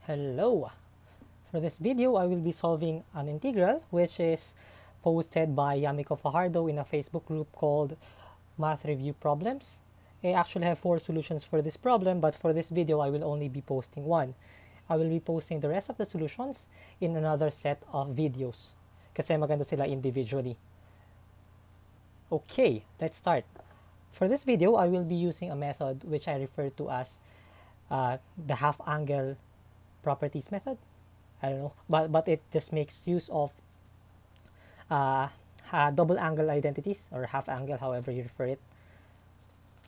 Hello! For this video, I will be solving an integral which is posted by Yamiko Fajardo in a Facebook group called Math Review Problems. I actually have 4 solutions for this problem, but for this video, I will only be posting one. I will be posting the rest of the solutions in another set of videos kasi maganda sila individually. Okay, let's start. For this video, I will be using a method which I refer to as the half angle properties method. I don't know, but it just makes use of double angle identities or half angle, however you refer it.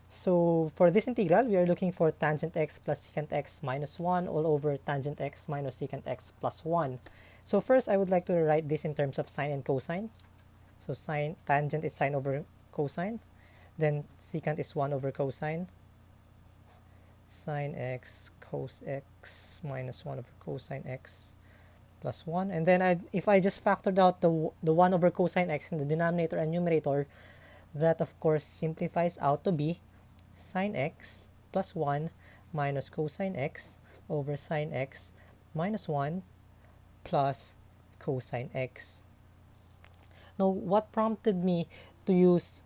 So for this integral, we are looking for tangent x plus secant x minus 1 all over tangent x minus secant x plus 1. So first, I would like to write this in terms of sine and cosine. So tangent is sine over cosine. Then secant is 1 over cosine. Sine x cos x minus 1 over cosine x plus 1. And then if I just factored out the 1 over cosine x in the denominator and numerator, that of course simplifies out to be sine x plus 1 minus cosine x over sine x minus 1 plus cosine x. Now, what prompted me to use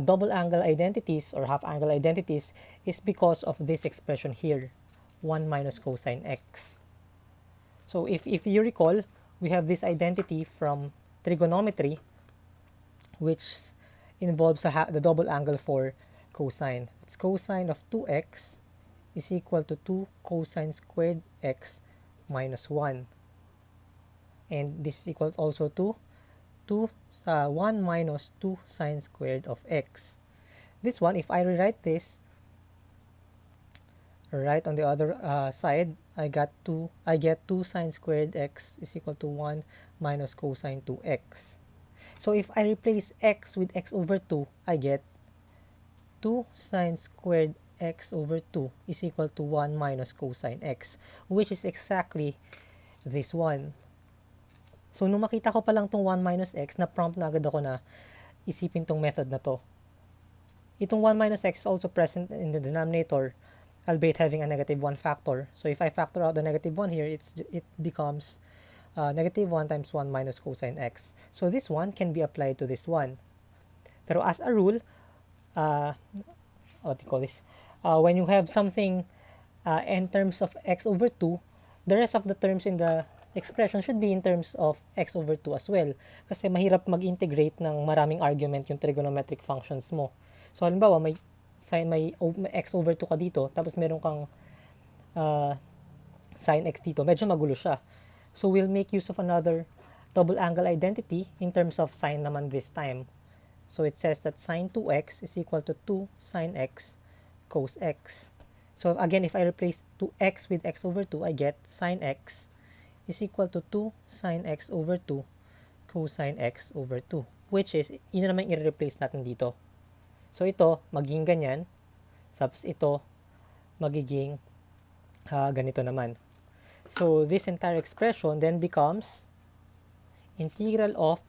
double angle identities or half angle identities is because of this expression here, 1 minus cosine x. So if you recall, we have this identity from trigonometry which involves the double angle for cosine. It's cosine of 2x is equal to 2 cosine squared x minus 1. And this is equal also to 1 minus 2 sine squared of x. This one, if I rewrite this right on the other side, I get 2 sine squared x is equal to 1 minus cosine 2x. So if I replace x with x over 2, I get 2 sine squared x over 2 is equal to 1 minus cosine x, which is exactly this one. So nung makita ko pa lang tong 1 minus x, na-prompt na agad ako na isipin tong method na to. Itong 1 minus x is also present in the denominator, albeit having a negative 1 factor. So if I factor out the negative 1 here, it becomes negative 1 times 1 minus cosine x. So this one can be applied to this one. Pero as a rule, what do you call this? When you have something in terms of x over 2, the rest of the terms in the expression should be in terms of x over 2 as well. Kasi mahirap mag-integrate ng maraming argument yung trigonometric functions mo. So halimbawa, may x over 2 ka dito, tapos meron kang sin x dito. Medyo magulo siya. So we'll make use of another double angle identity in terms of sine naman this time. So it says that sine 2x is equal to 2 sine x cos x. So again, if I replace 2x with x over 2, I get sine x is equal to 2 sine x over 2 cosine x over 2, which is, yun naman i-replace natin dito. So ito, magiging ganyan. Tapos ito, magiging ganito naman. So this entire expression then becomes integral of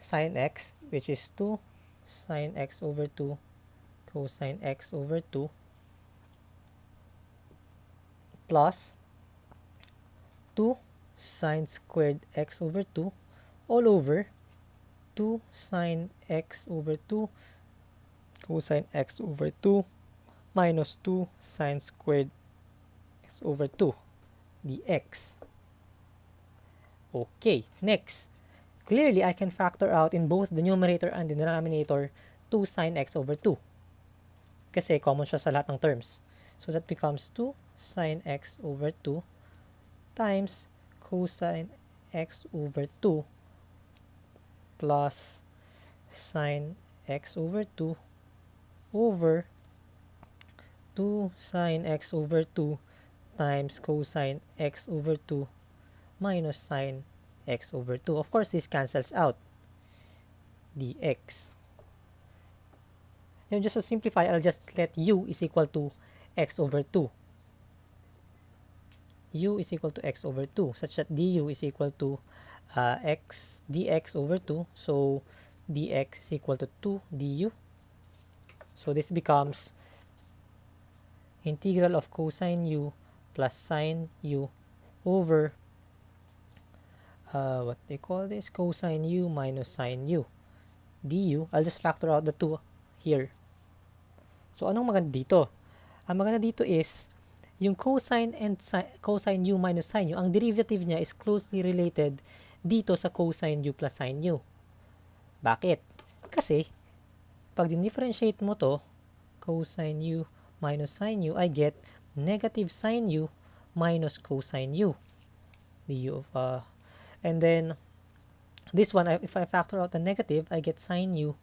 sine x, which is 2 sine x over 2 cosine x over 2 plus 2 sine squared x over 2 all over 2 sine x over 2 cosine x over 2 minus 2 sine squared x over 2 dx. Okay, next. Clearly, I can factor out in both the numerator and the denominator 2 sine x over 2. Kasi common siya sa lahat ng terms. So that becomes 2 sine x over 2 times cosine x over 2 plus sine x over 2 over 2 sine x over 2 times cosine x over 2 minus sine x over 2. Of course, this cancels out dx. Now, just to simplify, I'll just let u is equal to x over 2. U is equal to x over 2 such that du is equal to x dx over 2. So dx is equal to 2 du. So this becomes integral of cosine u plus sine u over what they call this, cosine u minus sine u du. I'll just factor out the 2 here. So anong maganda dito? Ang maganda dito is yung cosine and cosine u minus sine u, ang derivative niya is closely related dito sa cosine u plus sine u. Bakit? Kasi pag differentiate mo to, cosine u minus sine u, I get negative sine u minus cosine u du of and then this one, if I factor out the negative, I get sine u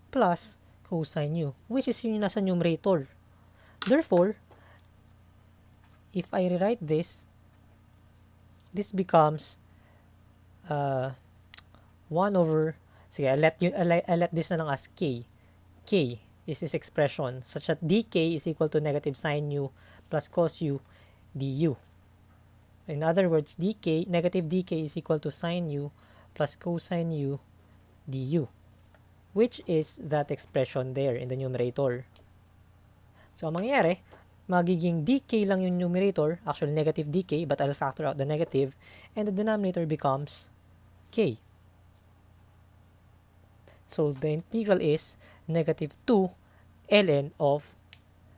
plus cosine u, which is yung nasa numerator. Therefore, if I rewrite this, this becomes 1 over, sige, I let this na lang as k. K is this expression such that dk is equal to negative sine u plus cos u du. In other words, negative dk is equal to sine u plus cosine u du, which is that expression there in the numerator. So, ang mangyayari, magiging dk lang yung numerator, actually negative dk, but I'll factor out the negative, and the denominator becomes k. So, the integral is negative 2 ln of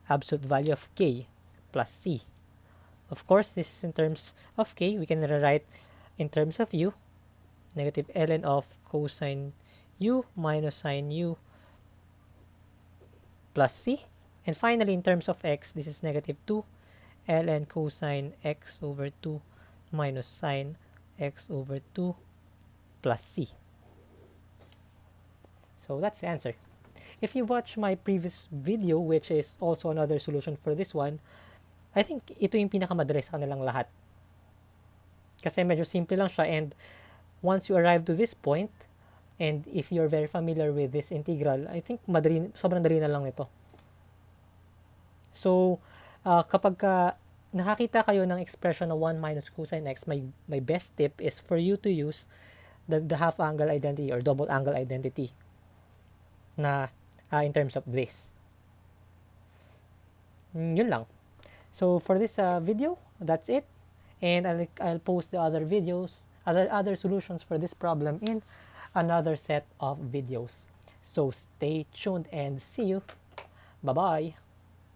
absolute value of k plus c. Of course, this is in terms of k. We can rewrite in terms of u, negative ln of cosine u minus sine u plus c. And finally, in terms of x, this is negative 2 ln cosine x over 2 minus sine x over 2 plus c. So that's the answer. If you watch my previous video, which is also another solution for this one, I think ito yung pinakamadalas sa kanilang lahat. Kasi medyo simple lang siya, and once you arrive to this point, and if you're very familiar with this integral, I think sobrang dali na lang ito. So, kapag nakakita kayo ng expression na 1 minus cosine x, my best tip is for you to use the half angle identity or double angle identity na in terms of this. Yun lang. So, for this video, that's it. And I'll post the other videos, other solutions for this problem in another set of videos. So, stay tuned and see you. Bye-bye.